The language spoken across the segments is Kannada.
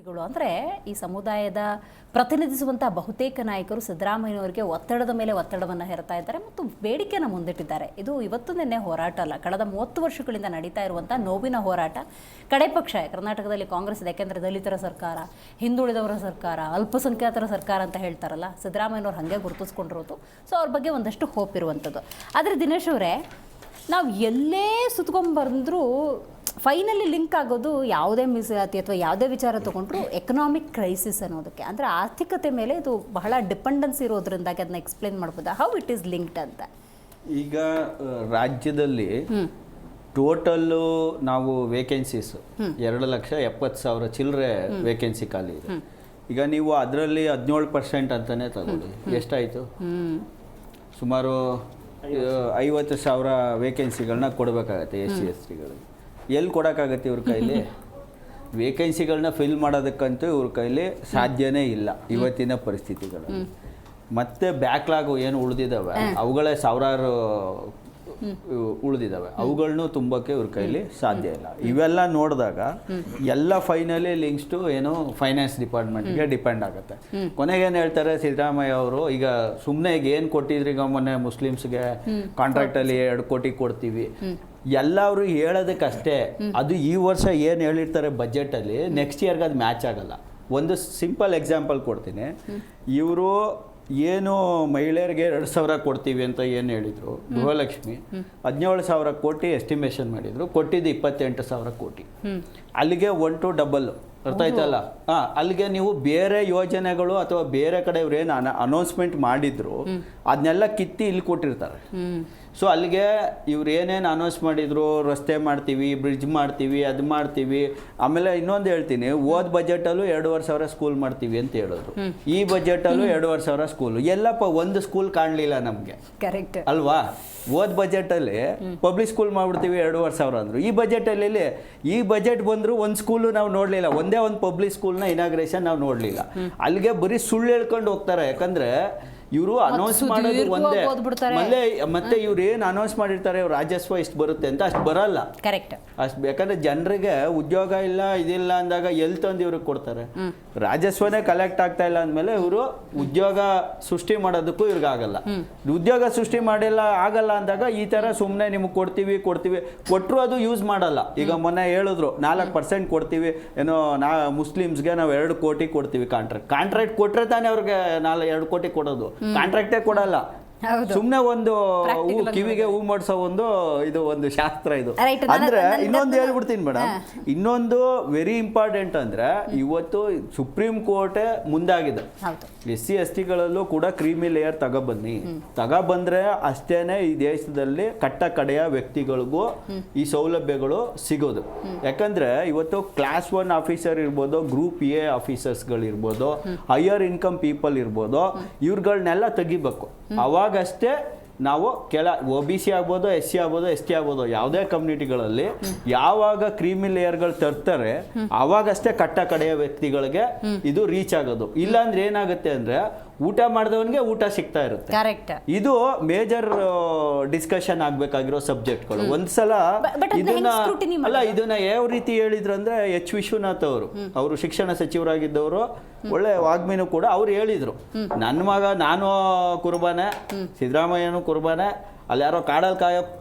ಗಳು ಅಂದರೆ ಈ ಸಮುದಾಯದ ಪ್ರತಿನಿಧಿಸುವಂಥ ಬಹುತೇಕ ನಾಯಕರು ಸಿದ್ದರಾಮಯ್ಯನವರಿಗೆ ಒತ್ತಡದ ಮೇಲೆ ಒತ್ತಡವನ್ನು ಹೇರ್ತಾ ಇದ್ದಾರೆ ಮತ್ತು ಬೇಡಿಕೆಯನ್ನು ಮುಂದಿಟ್ಟಿದ್ದಾರೆ. ಇದು ಇವತ್ತು ನಿನ್ನೆ ಹೋರಾಟ ಅಲ್ಲ, ಕಳೆದ 30 ವರ್ಷಗಳಿಂದ ನಡೀತಾ ಇರುವಂಥ ನೋವಿನ ಹೋರಾಟ. ಕಡೆ ಪಕ್ಷ ಕರ್ನಾಟಕದಲ್ಲಿ ಕಾಂಗ್ರೆಸ್ ಇದೆ, ಯಾಕೆಂದರೆ ದಲಿತರ ಸರ್ಕಾರ, ಹಿಂದುಳಿದವರ ಸರ್ಕಾರ, ಅಲ್ಪಸಂಖ್ಯಾತರ ಸರ್ಕಾರ ಅಂತ ಹೇಳ್ತಾರಲ್ಲ, ಸಿದ್ದರಾಮಯ್ಯನವ್ರು ಹಾಗೆ ಗುರುತಿಸ್ಕೊಂಡಿರೋದು. ಸೊ ಅವ್ರ ಬಗ್ಗೆ ಒಂದಷ್ಟು ಹೋಪ್ ಇರುವಂಥದ್ದು. ಆದರೆ ದಿನೇಶ್ ಅವರೇ, ನಾವು ಎಲ್ಲೇ ಸುತ್ಕೊಂಡ್ಬಂದರೂ ಫೈನಲಿ ಲಿಂಕ್ ಆಗೋದು ಯಾವುದೇ ಮೀಸಲಾತಿ ಅಥವಾ ಯಾವುದೇ ವಿಚಾರ ತೊಗೊಂಡ್ರು ಎಕನಾಮಿಕ್ ಕ್ರೈಸಿಸ್ ಅನ್ನೋದಕ್ಕೆ. ಅಂದರೆ ಆರ್ಥಿಕತೆ ಮೇಲೆ ಇದು ಬಹಳ ಡಿಪೆಂಡೆನ್ಸಿ ಇರೋದ್ರಿಂದಾಗಿ ಅದನ್ನ ಎಕ್ಸ್ಪ್ಲೇನ್ ಮಾಡ್ಬೋದಾ, ಹೌ ಇಟ್ ಈಸ್ ಲಿಂಕ್ಡ್ ಅಂತ? ಈಗ ರಾಜ್ಯದಲ್ಲಿ ಟೋಟಲ್ಲು ನಾವು ವೇಕೆನ್ಸೀಸ್ 2,70,000 ಚಿಲ್ಲರೆ ವೇಕೆನ್ಸಿ ಖಾಲಿ ಇದೆ. ಈಗ ನೀವು ಅದರಲ್ಲಿ 17% ಅಂತಾನೆ ತಗೊಳ್ಳಿ, ಎಷ್ಟಾಯಿತು? ಸುಮಾರು 50,000 ವೇಕೆನ್ಸಿಗಳನ್ನ ಕೊಡಬೇಕಾಗತ್ತೆ SC/STಗಳಿಗೆ. ಎಲ್ಲಿ ಕೊಡೋಕ್ಕಾಗತ್ತೆ ಇವ್ರ ಕೈಲಿ? ವೇಕೆನ್ಸಿಗಳನ್ನ ಫಿಲ್ ಮಾಡೋದಕ್ಕಂತೂ ಇವ್ರ ಕೈಲಿ ಸಾಧ್ಯನೇ ಇಲ್ಲ ಇವತ್ತಿನ ಪರಿಸ್ಥಿತಿಗಳಲ್ಲಿ. ಮತ್ತೆ ಬ್ಯಾಕ್ಲಾಗು ಏನು ಉಳಿದಿದ್ದಾವೆ ಅವುಗಳೇ ಸಾವಿರಾರು ಉಳಿದಿದ್ದಾವೆ, ಅವುಗಳನ್ನೂ ತುಂಬಕ್ಕೆ ಇವ್ರ ಕೈಲಿ ಸಾಧ್ಯ ಇಲ್ಲ. ಇವೆಲ್ಲ ನೋಡಿದಾಗ ಎಲ್ಲ ಫೈನಲಿ ಲಿಂಕ್ಸ್ ಟು ಏನು ಫೈನಾನ್ಸ್ ಡಿಪಾರ್ಟ್ಮೆಂಟ್ಗೆ ಡಿಪೆಂಡ್ ಆಗುತ್ತೆ. ಕೊನೆಗೇನು ಹೇಳ್ತಾರೆ ಸಿದ್ದರಾಮಯ್ಯ ಅವರು, ಈಗ ಸುಮ್ಮನೆ ಈಗ ಏನು ಕೊಟ್ಟಿದ್ರಿ, ಈಗ ಮೊನ್ನೆ ಮುಸ್ಲಿಮ್ಸ್ಗೆ ಕಾಂಟ್ರಾಕ್ಟಲ್ಲಿ 2 ಕೋಟಿ ಕೊಡ್ತೀವಿ ಎಲ್ಲ ಅವರು ಹೇಳೋದಕ್ಕಷ್ಟೇ. ಅದು ಈ ವರ್ಷ ಏನು ಹೇಳಿರ್ತಾರೆ ಬಜೆಟಲ್ಲಿ, ನೆಕ್ಸ್ಟ್ ಇಯರ್ಗೆ ಅದು ಮ್ಯಾಚ್ ಆಗಲ್ಲ. ಒಂದು ಸಿಂಪಲ್ ಎಕ್ಸಾಂಪಲ್ ಕೊಡ್ತೀನಿ. ಇವರು ಏನು ಮಹಿಳೆಯರಿಗೆ 2,000 ಕೊಡ್ತೀವಿ ಅಂತ ಏನು ಹೇಳಿದರು, ಗೃಹಲಕ್ಷ್ಮಿ 17,000 ಕೋಟಿ ಎಸ್ಟಿಮೇಷನ್ ಮಾಡಿದರು, ಕೊಟ್ಟಿದ್ದು 28,000 ಕೋಟಿ. ಅಲ್ಲಿಗೆ 1 to ಡಬಲ್, ಅರ್ಥ ಆಯ್ತಲ್ಲ? ಅಲ್ಲಿಗೆ ನೀವು ಬೇರೆ ಯೋಜನೆಗಳು ಅಥವಾ ಬೇರೆ ಕಡೆ ಇವ್ರು ಏನು ಅನೌನ್ಸ್ಮೆಂಟ್ ಮಾಡಿದ್ರು ಅದನ್ನೆಲ್ಲ ಕಿತ್ತಿ ಇಲ್ಲಿ ಕೊಟ್ಟಿರ್ತಾರೆ. ಸೊ ಅಲ್ಲಿಗೆ ಇವ್ರು ಏನೇನು ಅನೌನ್ಸ್ ಮಾಡಿದ್ರು, ರಸ್ತೆ ಮಾಡ್ತೀವಿ, ಬ್ರಿಡ್ಜ್ ಮಾಡ್ತೀವಿ, ಅದು ಮಾಡ್ತೀವಿ, ಆಮೇಲೆ ಇನ್ನೊಂದು ಹೇಳ್ತೀನಿ, ಓದ್ ಬಜೆಟಲ್ಲೂ 2,500 ಸ್ಕೂಲ್ ಮಾಡ್ತೀವಿ ಅಂತ ಹೇಳಿದ್ರು. ಈ ಬಜೆಟಲ್ಲೂ 2,500 ಸ್ಕೂಲು. ಎಲ್ಲಪ್ಪ ಒಂದು ಸ್ಕೂಲ್ ಕಾಣಲಿಲ್ಲ ನಮಗೆ, ಕರೆಕ್ಟ್ ಅಲ್ವಾ? ಓದ್ ಬಜೆಟಲ್ಲಿ ಪಬ್ಲಿಕ್ ಸ್ಕೂಲ್ ಮಾಡ್ಬಿಡ್ತೀವಿ 2,500 ಅಂದರು. ಈ ಬಜೆಟಲ್ಲಿ ಈ ಬಜೆಟ್ ಬಂದರೂ ಒಂದು ಸ್ಕೂಲು ನಾವು ನೋಡಲಿಲ್ಲ, ಒಂದೇ ಒಂದು ಪಬ್ಲಿಕ್ ಸ್ಕೂಲ್ನ ಇನಾಗ್ರೇಷನ್ ನಾವು ನೋಡಲಿಲ್ಲ. ಅಲ್ಲಿಗೆ ಬರೀ ಸುಳ್ಳು ಹೇಳ್ಕೊಂಡು ಹೋಗ್ತಾರೆ. ಯಾಕಂದರೆ ಇವರು ಅನೌನ್ಸ್ ಮಾಡೋದು ಒಂದೇ, ಮತ್ತೆ ಇವ್ರು ಏನು ಅನೌನ್ಸ್ ಮಾಡಿರ್ತಾರೆ ರಾಜಸ್ವ ಇಷ್ಟು ಬರುತ್ತೆ ಅಂತ, ಅಷ್ಟು ಬರಲ್ಲ. ಕರೆಕ್ಟ್. ಅಷ್ಟು ಯಾಕಂದ್ರೆ ಜನರಿಗೆ ಉದ್ಯೋಗ ಇಲ್ಲ, ಇದಿಲ್ಲ ಅಂದಾಗ ಎಲ್ಲಿ ತಂದು ಇವ್ರಿಗೆ ಕೊಡ್ತಾರೆ? ರಾಜಸ್ವನೇ ಕಲೆಕ್ಟ್ ಆಗ್ತಾ ಇಲ್ಲ ಅಂದಮೇಲೆ ಇವರು ಉದ್ಯೋಗ ಸೃಷ್ಟಿ ಮಾಡೋದಕ್ಕೂ ಇವ್ರಿಗೆ ಆಗಲ್ಲ. ಉದ್ಯೋಗ ಸೃಷ್ಟಿ ಮಾಡಿಲ್ಲ ಆಗಲ್ಲ ಅಂದಾಗ ಈ ಥರ ಸುಮ್ಮನೆ ನಿಮ್ಗೆ ಕೊಡ್ತೀವಿ ಕೊಟ್ಟರು ಅದು ಯೂಸ್ ಮಾಡಲ್ಲ. ಈಗ ಮೊನ್ನೆ ಹೇಳಿದ್ರು 4% ಕೊಡ್ತೀವಿ ಏನೋ, ಮುಸ್ಲಿಮ್ಸ್ಗೆ ನಾವು 2 ಕೋಟಿ ಕೊಡ್ತೀವಿ ಕಾಂಟ್ರಾಕ್ಟ್ ಕೊಟ್ಟರೆ ತಾನೇ ಅವ್ರಿಗೆ 2 ಕೋಟಿ ಕೊಡೋದು. ಕಾಂಟ್ರಾಕ್ಟೇ ಕೊಡಲ್ಲ, ಸುಮ್ಮನೆ ಒಂದು ಕಿವಿಗೆ ಹೂ ಮಾಡಿಸೋ ಒಂದು ಶಾಸ್ತ್ರ ಇದು. ಅಂದ್ರೆ ಇನ್ನೊಂದು ಹೇಳ್ಬಿಡ್ತೀನಿ ಮೇಡಮ್, ಇನ್ನೊಂದು ವೆರಿ ಇಂಪಾರ್ಟೆಂಟ್ ಅಂದ್ರೆ ಇವತ್ತು ಸುಪ್ರೀಂ ಕೋರ್ಟ್ ಮುಂದಾಗಿದೆ. SC/STಗಳಲ್ಲೂ ಕೂಡ ಕ್ರೀಮಿ ಲೇಯರ್ ತಗೊಬಂದ್ರೆ ಅಷ್ಟೇನೆ ಈ ದೇಶದಲ್ಲಿ ಕಟ್ಟ ಕಡೆಯ ವ್ಯಕ್ತಿಗಳಿಗೂ ಈ ಸೌಲಭ್ಯಗಳು ಸಿಗೋದು. ಯಾಕಂದ್ರೆ ಇವತ್ತು ಕ್ಲಾಸ್ 1 ಆಫೀಸರ್ ಇರ್ಬೋದು, ಗ್ರೂಪ್ A ಆಫೀಸರ್ಸ್ಗಳಿರ್ಬೋದು, ಹೈಯರ್ ಇನ್ಕಮ್ ಪೀಪಲ್ ಇರ್ಬೋದು, ಇವ್ರುಗಳನ್ನೆಲ್ಲ ತೆಗಿಬೇಕು. ಅವಾಗಷ್ಟೇ ನಾವು OBC ಆಗ್ಬೋದು, SC ಆಗ್ಬೋದು, ST ಆಗ್ಬೋದು, ಯಾವುದೇ ಕಮ್ಯುನಿಟಿಗಳಲ್ಲಿ ಯಾವಾಗ ಕ್ರೀಮಿ ಲೇಯರ್ಗಳು ತರ್ತಾರೆ ಅವಾಗಷ್ಟೇ ಕಟ್ಟ ಕಡೆಯ ವ್ಯಕ್ತಿಗಳಿಗೆ ಇದು ರೀಚ್ ಆಗೋದು. ಇಲ್ಲಾಂದ್ರೆ ಏನಾಗುತ್ತೆ ಅಂದ್ರೆ ಊಟ ಮಾಡಿದವನಿಗೆ ಊಟ ಸಿಗ್ತಾ ಇರುತ್ತೆ. ಕರೆಕ್ಟ್. ಇದು ಮೇಜರ್ ಡಿಸ್ಕಷನ್ ಆಗ್ಬೇಕಾಗಿರೋ ಸಬ್ಜೆಕ್ಟ್ಗಳು. ಒಂದ್ಸಲ ಇದನ್ನ ಯಾವ ರೀತಿ ಹೇಳಿದ್ರು ಅಂದ್ರೆ H. ವಿಶ್ವನಾಥ್ ಅವರು ಶಿಕ್ಷಣ ಸಚಿವರಾಗಿದ್ದವರು, ಒಳ್ಳೆ ವಾಗ್ಮಿನೂ ಕೂಡ. ಅವ್ರು ಹೇಳಿದ್ರು, ನನ್ನ ಮಗ ನಾನು ಕುರ್ಬಾನೆ, ಸಿದ್ದರಾಮಯ್ಯನು ಕುರ್ಬಾನೆ, ಅಲ್ಲಿ ಯಾರೋ ಕಾಡಲ್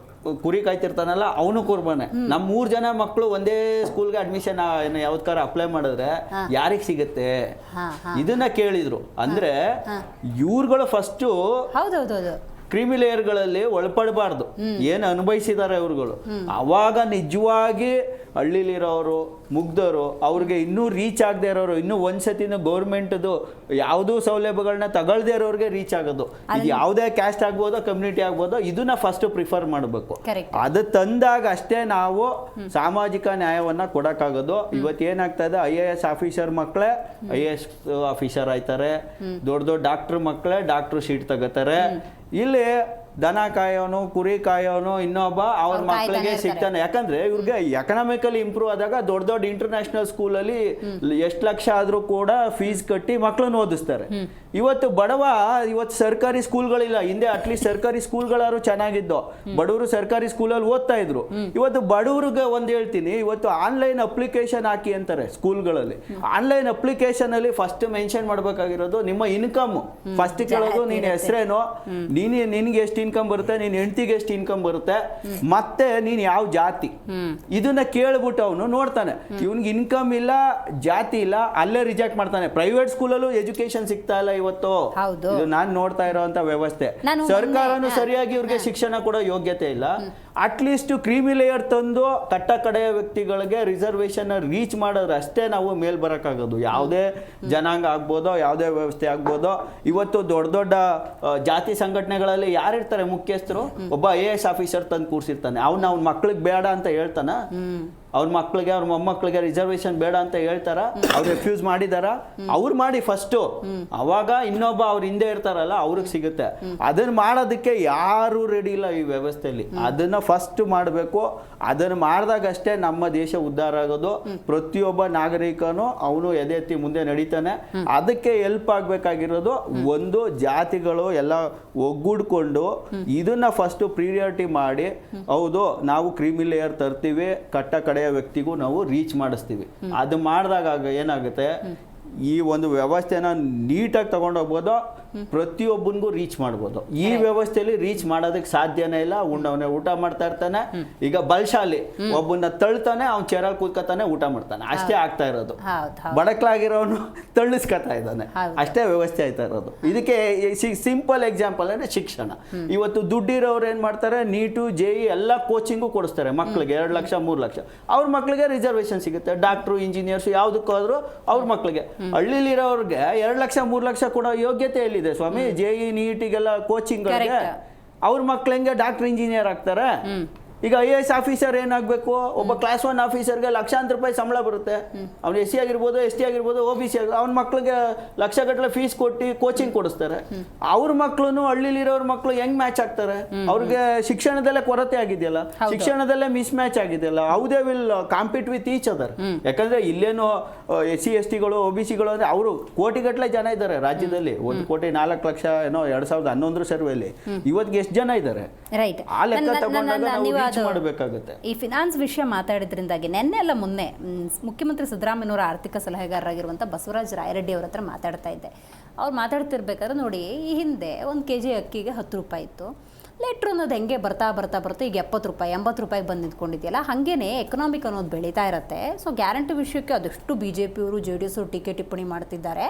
ಕುರಿ ಕಾಯ್ತಿರ್ತಾನಲ್ಲ ಅವನು ಕುರ್ಬಾನೆ. ನಮ್ಮ 3 ಜನ ಮಕ್ಕಳು ಒಂದೇ ಸ್ಕೂಲ್ಗೆ ಅಡ್ಮಿಷನ್ ಯಾವ್ದಕ್ಕಾರ ಅಪ್ಲೈ ಮಾಡಿದ್ರೆ ಯಾರಿಗೆ ಸಿಗುತ್ತೆ? ಇದನ್ನ ಕೇಳಿದ್ರು. ಅಂದ್ರೆ ಇವ್ರುಗಳು ಫಸ್ಟು ಕ್ರೀಮಿ ಲೇಯರ್ಗಳಲ್ಲಿ ಒಳಪಡಬಾರ್ದು, ಏನು ಅನುಭವಿಸಿದ್ದಾರೆ ಇವ್ರುಗಳು. ಅವಾಗ ನಿಜವಾಗಿ ಹಳ್ಳಿಲಿರೋರು, ಮುಗ್ಧರು, ಅವ್ರಿಗೆ ಇನ್ನೂ ರೀಚ್ ಆಗದೆ ಇರೋರು, ಇನ್ನೂ ಒಂದ್ಸತಿನ ಗೌರ್ಮೆಂಟ್ದು ಯಾವುದೂ ಸೌಲಭ್ಯಗಳನ್ನ ತಗೊಳ್ದೇ ಇರೋರಿಗೆ ರೀಚ್ ಆಗೋದು. ಇದು ಯಾವುದೇ ಕ್ಯಾಸ್ಟ್ ಆಗ್ಬೋದೋ, ಕಮ್ಯುನಿಟಿ ಆಗ್ಬೋದೋ, ಇದನ್ನ ಫಸ್ಟ್ ಪ್ರಿಫರ್ ಮಾಡಬೇಕು. ಅದು ತಂದಾಗ ಅಷ್ಟೇ ನಾವು ಸಾಮಾಜಿಕ ನ್ಯಾಯವನ್ನ ಕೊಡಕ್ಕಾಗೋದು. ಇವತ್ತೇನಾಗ್ತಾ ಇದೆ, IAS ಆಫೀಸರ್ ಮಕ್ಕಳೇ IAS ಆಫೀಸರ್ ಆಯ್ತಾರೆ, ದೊಡ್ಡ ಡಾಕ್ಟರ್ ಮಕ್ಕಳೇ ಡಾಕ್ಟರ್ ಶೀಟ್ ತಗೋತಾರೆ. ಇಲ್ಲಿ ದನ ಕಾಯೋನು, ಕುರಿ ಕಾಯೋನು, ಇನ್ನೊಬ್ಬ ಅವ್ರ ಮಕ್ಕಳಿಗೆ ಸಿಗ್ತಾನೆ. ಯಾಕಂದ್ರೆ ಇವ್ರಿಗೆ ಎಕನಾಮಿಕಲಿ ಇಂಪ್ರೂವ್ ಆದಾಗ ದೊಡ್ಡ ದೊಡ್ಡ ಇಂಟರ್ನ್ಯಾಷನಲ್ ಸ್ಕೂಲಲ್ಲಿ ಎಷ್ಟು ಲಕ್ಷ ಆದ್ರೂ ಕೂಡ ಫೀಸ್ ಕಟ್ಟಿ ಮಕ್ಕಳನ್ನ ಓದಿಸ್ತಾರೆ. ಇವತ್ತು ಬಡವ, ಇವತ್ತು ಸರ್ಕಾರಿ ಸ್ಕೂಲ್ಗಳಿಲ್ಲ. ಹಿಂದೆ ಅಟ್ಲೀಸ್ಟ್ ಸರ್ಕಾರಿ ಸ್ಕೂಲ್ಗಳಾರು ಚೆನ್ನಾಗಿದ್ದು, ಬಡವರು ಸರ್ಕಾರಿ ಸ್ಕೂಲಲ್ಲಿ ಓದ್ತಾ ಇದ್ರು. ಇವತ್ತು ಬಡವ್ರಿಗೆ ಒಂದ್ ಹೇಳ್ತೀನಿ, ಇವತ್ತು ಆನ್ಲೈನ್ ಅಪ್ಲಿಕೇಶನ್ ಹಾಕಿ ಅಂತಾರೆ ಸ್ಕೂಲ್ಗಳಲ್ಲಿ. ಆನ್ಲೈನ್ ಅಪ್ಲಿಕೇಶನ್ ಅಲ್ಲಿ ಫಸ್ಟ್ ಮೆನ್ಷನ್ ಮಾಡ್ಬೇಕಾಗಿರೋದು ನಿಮ್ಮ ಇನ್ಕಮ್. ಫಸ್ಟ್ ಕೇಳೋದು ನೀನ್ ಹೆಸರೇನೋ, ನಿನ್ಗೆ ಎಷ್ಟು ಇನ್ಕಮ್ ಬರುತ್ತೆ, ನಿನ್ ಹೆಂಡತಿಗೆ ಎಷ್ಟು ಇನ್ಕಮ್ ಬರುತ್ತೆ, ಮತ್ತೆ ನೀನ್ ಯಾವ ಜಾತಿ, ಇದನ್ನ ಕೇಳ್ಬಿಟ್ಟು ಅವನು ನೋಡ್ತಾನೆ. ಇವನ್ಗೆ ಇನ್ಕಮ್ ಇಲ್ಲ, ಜಾತಿ ಇಲ್ಲ, ಅಲ್ಲೇ ರಿಜೆಕ್ಟ್ ಮಾಡ್ತಾನೆ. ಪ್ರೈವೇಟ್ ಸ್ಕೂಲಲ್ಲೂ ಎಜುಕೇಶನ್ ಸಿಗ್ತಾ ಇಲ್ಲ ಇವತ್ತು. ಇದು ನಾನ್ ನೋಡ್ತಾ ಇರೋಂತ ವ್ಯವಸ್ಥೆ. ಸರ್ಕಾರನು ಸರಿಯಾಗಿ ಇವ್ರಿಗೆ ಶಿಕ್ಷಣ ಕೊಡೋ ಯೋಗ್ಯತೆ ಇಲ್ಲ. ಅಟ್ಲೀಸ್ಟ್ ಕ್ರೀಮಿ ಲೇಯರ್ ತಂದು ಕಟ್ಟ ಕಡೆಯ ವ್ಯಕ್ತಿಗಳಿಗೆ ರಿಸರ್ವೇಶನ್ ರೀಚ್ ಮಾಡಿದ್ರೆ ಅಷ್ಟೇ ನಾವು ಮೇಲ್ ಬರಕ್ಕಾಗೋದು. ಯಾವುದೇ ಜನಾಂಗ ಆಗ್ಬೋದೋ, ಯಾವುದೇ ವ್ಯವಸ್ಥೆ ಆಗ್ಬೋದೋ. ಇವತ್ತು ದೊಡ್ಡ ದೊಡ್ಡ ಜಾತಿ ಸಂಘಟನೆಗಳಲ್ಲಿ ಯಾರಿರ್ತಾರೆ ಮುಖ್ಯಸ್ಥರು? ಒಬ್ಬ IAS ಆಫೀಸರ್ ತಂದು ಕೂರ್ಸಿರ್ತಾನೆ. ಅವ್ನ ಮಕ್ಳಿಗೆ ಬೇಡ ಅಂತ ಹೇಳ್ತಾನ? ಅವ್ರ ಮಕ್ಳಿಗೆ, ಅವ್ರ ಮೊಮ್ಮಕ್ಳಿಗೆ ರಿಸರ್ವೇಶನ್ ಬೇಡ ಅಂತ ಹೇಳ್ತಾರ? ಅವ್ರು ರೆಫ್ಯೂಸ್ ಮಾಡಿದಾರ? ಅವ್ರು ಮಾಡಿ ಫಸ್ಟು, ಅವಾಗ ಇನ್ನೊಬ್ಬ ಅವ್ರ ಹಿಂದೆ ಇರ್ತಾರಲ್ಲ ಅವ್ರಿಗೆ ಸಿಗುತ್ತೆ. ಅದನ್ನ ಮಾಡೋದಕ್ಕೆ ಯಾರು ರೆಡಿ ಇಲ್ಲ ಈ ವ್ಯವಸ್ಥೆಯಲ್ಲಿ. ಅದನ್ನ ಫಸ್ಟ್ ಮಾಡಬೇಕು. ಅದನ್ನ ಮಾಡಿದಾಗಷ್ಟೇ ನಮ್ಮ ದೇಶ ಉದ್ಧಾರ ಆಗೋದು. ಪ್ರತಿಯೊಬ್ಬ ನಾಗರಿಕನು ಅವನು ಎದೆತ್ತಿ ಮುಂದೆ ನಡೀತಾನೆ. ಅದಕ್ಕೆ ಹೆಲ್ಪ್ ಆಗ್ಬೇಕಾಗಿರೋದು ಒಂದು ಜಾತಿಗಳು ಎಲ್ಲ ಒಗ್ಗೂಡ್ಕೊಂಡು ಇದನ್ನ ಫಸ್ಟ್ ಪ್ರಿಯಾರಿಟಿ ಮಾಡಿ, ಹೌದು ನಾವು ಕ್ರೀಮಿ ಲೇಯರ್ ತರ್ತೀವಿ, ಕಟ್ಟ ಕಡೆಯ ವ್ಯಕ್ತಿಗೂ ನಾವು ರೀಚ್ ಮಾಡಿಸ್ತೀವಿ. ಅದು ಮಾಡಿದಾಗ ಏನಾಗುತ್ತೆ, ಈ ಒಂದು ವ್ಯವಸ್ಥೆನ ನೀಟಾಗಿ ತಗೊಂಡೋಗ್ಬೋದು, ಪ್ರತಿಯೊಬ್ಬನಿಗೂ ರೀಚ್ ಮಾಡ್ಬೋದು. ಈ ವ್ಯವಸ್ಥೆಯಲ್ಲಿ ರೀಚ್ ಮಾಡೋದಕ್ಕೆ ಸಾಧ್ಯನೇ ಇಲ್ಲ. ಉಂಡವನೇ ಊಟ ಮಾಡ್ತಾ ಇರ್ತಾನೆ. ಈಗ ಬಲ್ಶಾಲಿ ಒಬ್ಬನ ತಳ್ತಾನೆ, ಅವ್ನ ಚೇರಲ್ಲಿ ಕೂತ್ಕೊತಾನೆ, ಊಟ ಮಾಡ್ತಾನೆ. ಅಷ್ಟೇ ಆಗ್ತಾ ಇರೋದು. ಬಡಕ್ಲಾಗಿರೋನು ತಳ್ಳಿಸ್ಕೊತಾ ಇದ್ದಾನೆ. ಅಷ್ಟೇ ವ್ಯವಸ್ಥೆ ಆಯ್ತಾ ಇರೋದು. ಇದಕ್ಕೆ ಸಿಂಪಲ್ ಎಕ್ಸಾಂಪಲ್ ಅಂದ್ರೆ ಶಿಕ್ಷಣ. ಇವತ್ತು ದುಡ್ಡಿರೋರು ಏನ್ ಮಾಡ್ತಾರೆ, ನೀಟು, JEE ಎಲ್ಲ ಕೋಚಿಂಗು ಕೊಡಿಸ್ತಾರೆ ಮಕ್ಳಿಗೆ. 2 ಲಕ್ಷ 3 ಲಕ್ಷ. ಅವ್ರ ಮಕ್ಳಿಗೆ ರಿಸರ್ವೇಶನ್ ಸಿಗುತ್ತೆ. ಡಾಕ್ಟ್ರು, ಇಂಜಿನಿಯರ್ಸ್ ಯಾವುದಕ್ಕಾದ್ರೂ ಅವ್ರ ಮಕ್ಳಿಗೆ. ಹಳ್ಳಿಲಿರೋರ್ಗೆ 2 ಲಕ್ಷ 3 ಲಕ್ಷ ಕೊಡೋ ಯೋಗ್ಯತೆ ಎಲ್ಲಿದೆ ಸ್ವಾಮಿ? JEE ನೀಟಿಗೆಲ್ಲ ಕೋಚಿಂಗ್ಗಳಿಗೆ ಅವ್ರ ಮಕ್ಳು ಹೆಂಗೆ ಡಾಕ್ಟರ್, ಇಂಜಿನಿಯರ್ ಆಗ್ತಾರೆ? ಈಗ IAS ಆಫೀಸರ್ ಏನಾಗಬೇಕು? ಒಬ್ಬ ಕ್ಲಾಸ್ 1 ಆಫೀಸರ್ಗೆ ಲಕ್ಷಾಂತರ ರೂಪಾಯಿ ಸಂಬಳ ಬರುತ್ತೆ. ಅವ್ನು SC ಆಗಿರ್ಬೋದು, ST ಆಗಿರ್ಬೋದು, OBC ಆಗಿರ್ಬೋದು. ಅವ್ನ ಮಕ್ಳಿಗೆ ಲಕ್ಷಗಟ್ಟಲೆ ಫೀಸ್ ಕೊಟ್ಟು ಕೋಚಿಂಗ್ ಕೊಡಿಸ್ತಾರೆ. ಅವ್ರ ಮಕ್ಳು, ಹಳ್ಳಿಲಿರೋರ್ ಮಕ್ಳು ಹೆಂಗ್ ಮ್ಯಾಚ್ ಆಗ್ತಾರೆ? ಅವ್ರಿಗೆ ಶಿಕ್ಷಣದಲ್ಲೇ ಕೊರತೆ ಆಗಿದೆಯಲ್ಲ, ಶಿಕ್ಷಣದಲ್ಲೇ ಮಿಸ್ ಮ್ಯಾಚ್ ಆಗಿದೆಯಲ್ಲ. How they will compete with each other? ಯಾಕಂದ್ರೆ ಇಲ್ಲೇನು SC STಗಳು, OBCಗಳು ಅಂದ್ರೆ ಅವರು ಕೋಟಿಗಟ್ಟಲೆ ಜನ ಇದ್ದಾರೆ ರಾಜ್ಯದಲ್ಲಿ. 1,04,00,000 ಏನೋ 2011 ಸರ್ವೆಯಲ್ಲಿ. ಇವತ್ತಿಗೆ ಎಷ್ಟು ಜನ ಇದ್ದಾರೆ? ಆ ಲೆಕ್ಕ ತಗೊಂಡಾಗ ನಾವು ಮಾಡಬೇಕಾಗುತ್ತೆ. ಈ ಫಿನಾನ್ಸ್ ವಿಷಯ ಮಾತಾಡಿದ್ರಿಂದಾಗಿ ನೆನ್ನೆ ಅಲ್ಲ ಮೊನ್ನೆ ಮುಖ್ಯಮಂತ್ರಿ ಸಿದ್ದರಾಮಯ್ಯನವರ ಆರ್ಥಿಕ ಸಲಹೆಗಾರರಾಗಿರುವಂಥ ಬಸವರಾಜ ರಾಯರೆಡ್ಡಿ ಅವರ ಹತ್ರ ಮಾತಾಡ್ತಾ ಇದ್ದೆ. ಅವ್ರು ಮಾತಾಡ್ತಿರ್ಬೇಕಾದ್ರೆ ನೋಡಿ, ಈ ಹಿಂದೆ 1 kg ಅಕ್ಕಿಗೆ 10 ರೂಪಾಯಿ ಇತ್ತು. ಲೆಟ್ರ್ ಅನ್ನೋದು ಹೆಂಗೆ ಬರ್ತಾ ಈಗ 70 ರೂಪಾಯಿ 80 ರೂಪಾಯಿಗೆ ಬಂದು ನಿಂತ್ಕೊಂಡಿದೆಯಲ್ಲ, ಹಾಗೇನೆ ಎಕನಾಮಿಕ್ ಅನ್ನೋದು ಬೆಳೀತಾ ಇರುತ್ತೆ. ಸೊ ಗ್ಯಾರಂಟಿ ವಿಷಯಕ್ಕೆ ಅದೆಷ್ಟು BJP ಅವರು JDS ಅವರು ಟೀಕೆ ಟಿಪ್ಪಣಿ ಮಾಡ್ತಿದ್ದಾರೆ.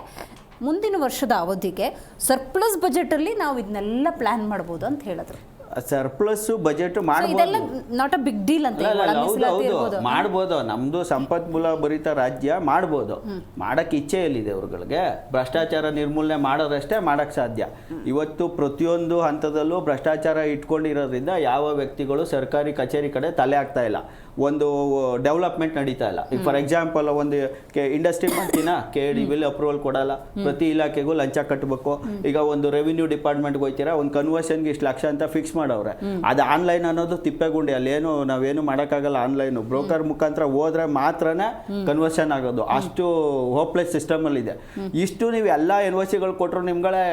ಮುಂದಿನ ವರ್ಷದ ಅವಧಿಗೆ ಸರ್ಪ್ಲಸ್ ಬಜೆಟಲ್ಲಿ ನಾವು ಇದನ್ನೆಲ್ಲ ಪ್ಲಾನ್ ಮಾಡ್ಬೋದು ಅಂತ ಹೇಳಿದ್ರು. ಸರ್ಪ್ಲಸ್ ಬಜೆಟ್ ಮಾಡ್ಬೋದು, ನಾಟ್ ಅ ಬಿಗ್ ಡೀಲ್ ಅಂತ ಮಾಡ್ಬೋದು. ನಮ್ದು ಸಂಪನ್ಮೂಲ ಭರಿತ ರಾಜ್ಯ ಮಾಡ್ಬೋದು. ಮಾಡಕ್ ಇಚ್ಛೆ ಎಲ್ಲಿದೆ ಅವ್ರಗಳಿಗೆ? ಭ್ರಷ್ಟಾಚಾರ ನಿರ್ಮೂಲನೆ ಮಾಡೋದಷ್ಟೇ ಮಾಡಕ್ ಸಾಧ್ಯ. ಇವತ್ತು ಪ್ರತಿಯೊಂದು ಹಂತದಲ್ಲೂ ಭ್ರಷ್ಟಾಚಾರ ಇಟ್ಕೊಂಡಿರೋದ್ರಿಂದ ಯಾವ ವ್ಯಕ್ತಿಗಳು ಸರ್ಕಾರಿ ಕಚೇರಿ ಕಡೆ ತಲೆ ಹಾಕ್ತಾ ಇಲ್ಲ. ಒಂದು ಡೆವಲಪ್ಮೆಂಟ್ ನಡೀತಾ ಇಲ್ಲ. ಈಗ ಫಾರ್ ಎಕ್ಸಾಂಪಲ್ ಒಂದು ಇಂಡಸ್ಟ್ರಿ ಮಾಡ್ತೀನ, KD ಬಿಲ್ ಅಪ್ರೂವಲ್ ಕೊಡಲ್ಲ. ಪ್ರತಿ ಇಲಾಖೆಗೂ ಲಂಚ ಕಟ್ಟಬೇಕು. ಈಗ ಒಂದು ರೆವಿನ್ಯೂ ಡಿಪಾರ್ಟ್ಮೆಂಟ್ಗೆ ಹೋಗ್ತೀರಾ, ಒಂದು ಕನ್ವರ್ಷನ್ಗೆ ಇಷ್ಟು ಲಕ್ಷ ಅಂತ ಫಿಕ್ಸ್ ಮಾಡವ್ರೆ. ಅದು ಆನ್ಲೈನ್ ಅನ್ನೋದು ತಿಪ್ಪೆಗುಂಡಿ. ಅಲ್ಲೇನು ನಾವೇನು ಮಾಡೋಕ್ಕಾಗಲ್ಲ. ಆನ್ಲೈನು ಬ್ರೋಕರ್ ಮುಖಾಂತರ ಹೋದ್ರೆ ಮಾತ್ರನೇ ಕನ್ವರ್ಷನ್ ಆಗೋದು. ಅಷ್ಟು ಹೋಪ್ಲೆಸ್ ಸಿಸ್ಟಮ್ ಅಲ್ಲಿ ಇದೆ. ಇಷ್ಟು ನೀವು ಎಲ್ಲ NOCಗಳು ಕೊಟ್ಟರು ನಿಮ್ಗಳೇ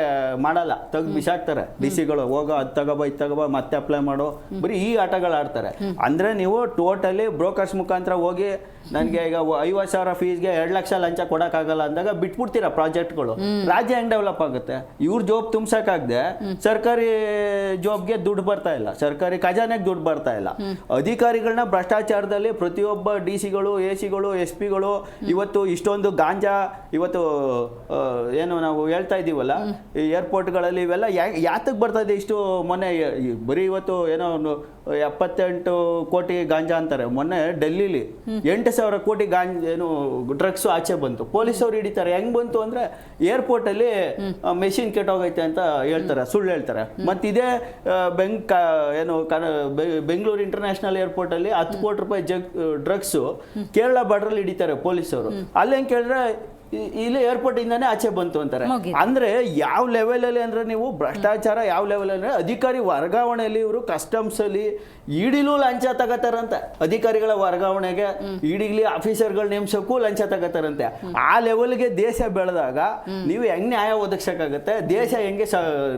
ಮಾಡಲ್ಲ, ತೆಗ್ದು ಬಿಸಾಕ್ತಾರೆ. DC-ಗಳು ಹೋಗೋ ಅದು ತಗೋಬ ಇದು ತಗೋಬ ಮತ್ತೆ ಅಪ್ಲೈ ಮಾಡೋ, ಬರೀ ಈ ಆಟಗಳು ಆಡ್ತಾರೆ. ಅಂದ್ರೆ ನೀವು ಟೋಟಲ್ ಬ್ರೋಕರ್ಸ್ ಮುಖಾಂತರ ಹೋಗಿ ನನಗೆ ಈಗ 50,000 ಫೀಸ್ಗೆ 2 ಲಕ್ಷ ಲಂಚ ಕೊಡಕ್ಕಾಗಲ್ಲ ಅಂದಾಗ ಬಿಟ್ಬಿಡ್ತೀರಾ ಪ್ರಾಜೆಕ್ಟ್ಗಳು. ರಾಜ್ಯ ಹೆಂಗ್ ಡೆವಲಪ್ ಆಗುತ್ತೆ? ಇವ್ರ ಜಾಬ್ ತುಂಬ್ಸಕ್ಕಾಗದೆ ಸರ್ಕಾರಿ ಜಾಬ್ಗೆ ದುಡ್ಡು ಬರ್ತಾ ಇಲ್ಲ, ಸರ್ಕಾರಿ ಖಜಾನೆಗೆ ದುಡ್ಡು ಬರ್ತಾ ಇಲ್ಲ. ಅಧಿಕಾರಿಗಳನ್ನ ಭ್ರಷ್ಟಾಚಾರದಲ್ಲಿ ಪ್ರತಿಯೊಬ್ಬ DC-ಗಳು, AC-ಗಳು, SP-ಗಳು ಇವತ್ತು ಇಷ್ಟೊಂದು ಗಾಂಜಾ ಇವತ್ತು ಏನು ನಾವು ಹೇಳ್ತಾ ಇದೀವಲ್ಲ ಏರ್ಪೋರ್ಟ್ಗಳಲ್ಲಿ, ಇವೆಲ್ಲ ಯಾತಕ್ಕೆ ಬರ್ತಾ ಇದೆ ಇಷ್ಟು? ಮೊನ್ನೆ ಬರೀ ಇವತ್ತು ಏನೋ 78 ಕೋಟಿ ಗಾಂಜಾ ಅಂತಾರೆ. ಮೊನ್ನೆ ಡೆಲ್ಲಿಲಿ 8,000 ಕೋಟಿ ಏನು ಡ್ರಗ್ಸ್ ಆಚೆ ಬಂತು. ಪೊಲೀಸವ್ರು ಹಿಡಿತಾರೆ. ಹೆಂಗ್ ಬಂತು ಅಂದ್ರೆ ಏರ್ಪೋರ್ಟ್ ಅಲ್ಲಿ ಮೆಷಿನ್ ಕೆಟ್ಟೋಗೈತೆ ಅಂತ ಹೇಳ್ತಾರೆ, ಸುಳ್ಳು ಹೇಳ್ತಾರೆ. ಮತ್ತೆ ಇದೇ ಬೆಂಗಳೂರು ಇಂಟರ್ನ್ಯಾಷನಲ್ ಏರ್ಪೋರ್ಟ್ ಅಲ್ಲಿ 10 ಕೋಟಿ ರೂಪಾಯಿ ಡ್ರಗ್ಸ್ ಕೇರಳ ಬಾರ್ಡರ್ ಹಿಡಿತಾರೆ ಪೊಲೀಸವರು. ಅಲ್ಲಿ ಹೆಂಗ್ ಕೇಳಿದ್ರೆ ಇಲ್ಲಿ ಏರ್ಪೋರ್ಟ್ ಇಂದಾನೆ ಆಚೆ ಬಂತು ಅಂತಾರೆ. ಮುಗೀತು. ಅಂದ್ರೆ ಯಾವ ಲೆವೆಲ್ ಅಲ್ಲಿ ಅಂದ್ರೆ ನೀವು ಭ್ರಷ್ಟಾಚಾರ ಯಾವ ಲೆವೆಲ್ ಅಂದ್ರೆ ಅಧಿಕಾರಿ ವರ್ಗಾವಣೆಯಲ್ಲಿ ಇವರು ಕಸ್ಟಮ್ಸ್ ಅಲ್ಲಿ ಇಡಿಲೂ ಲಂಚ ತಗತಾರಂತೆ. ಅಧಿಕಾರಿಗಳ ವರ್ಗಾವಣೆಗೆ ಇಡಿಗ್ಲಿ ಆಫೀಸರ್ಗಳ ನೇಮಸಕ್ಕೂ ಲಂಚ ತಗತಾರಂತೆ. ಆ ಲೆವೆಲ್ಗೆ ದೇಶ ಬೆಳೆದಾಗ ನೀವು ಹೆಂಗ್ ನ್ಯಾಯ ಒದಗಿಸಕ್ಕಾಗತ್ತೆ? ದೇಶ ಹೆಂಗೆ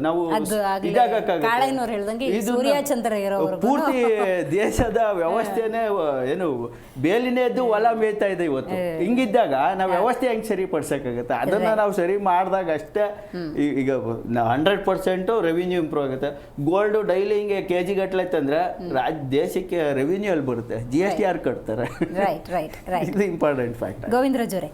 ನಾವು ಅದು ಆಗ್ಲೇ ಇದಾಗಕ್ಕಾಗತ್ತೆ? ಕಾಳಯ್ಯನವ್ರು ಹೇಳ್ದಂಗೆ ಈ ಇದನ್ನ ಸೂರ್ಯಚಂದ್ರ ಇರೋವರೆಗೂ ಪೂರ್ತಿ ದೇಶದ ವ್ಯವಸ್ಥೆನೇ ಏನು ಬೇಲಿನೇ ಎದ್ದು ಹೊಲ ಮೇಯ್ತಾ ಇದೆ ಇವತ್ತು. ಹಿಂಗಿದ್ದಾಗ ನಾವು ವ್ಯವಸ್ಥೆ ಹೆಂಗ್ ಸರಿಪಡಿಸಕ್ಕಾಗತ್ತೆ? ಅದನ್ನ ನಾವು ಸರಿ ಮಾಡಿದಾಗ ಅಷ್ಟೇ ಈಗ 100% ರೆವಿನ್ಯೂ ಇಂಪ್ರೂವ್ ಆಗುತ್ತೆ. ಗೋಲ್ಡ್ ಡೈಲಿ ಹಿಂಗೆ ಕೆಜಿ ಗಟ್ಟಲೆ ತಂದ್ರೆ ದೇಶಕ್ಕೆ ರೆವಿನ್ಯೂ ಅಲ್ಲಿ ಬರುತ್ತೆ. GST ಯಾರು ಕಟ್ತಾರೆ? ರೈಟ್ ರೈಟ್ ರೈಟ್ ಇದು ಇಂಪಾರ್ಟೆಂಟ್ ಫ್ಯಾಕ್ಟ್. ಗೋವಿಂದರಾಜ್ ಅವರೇ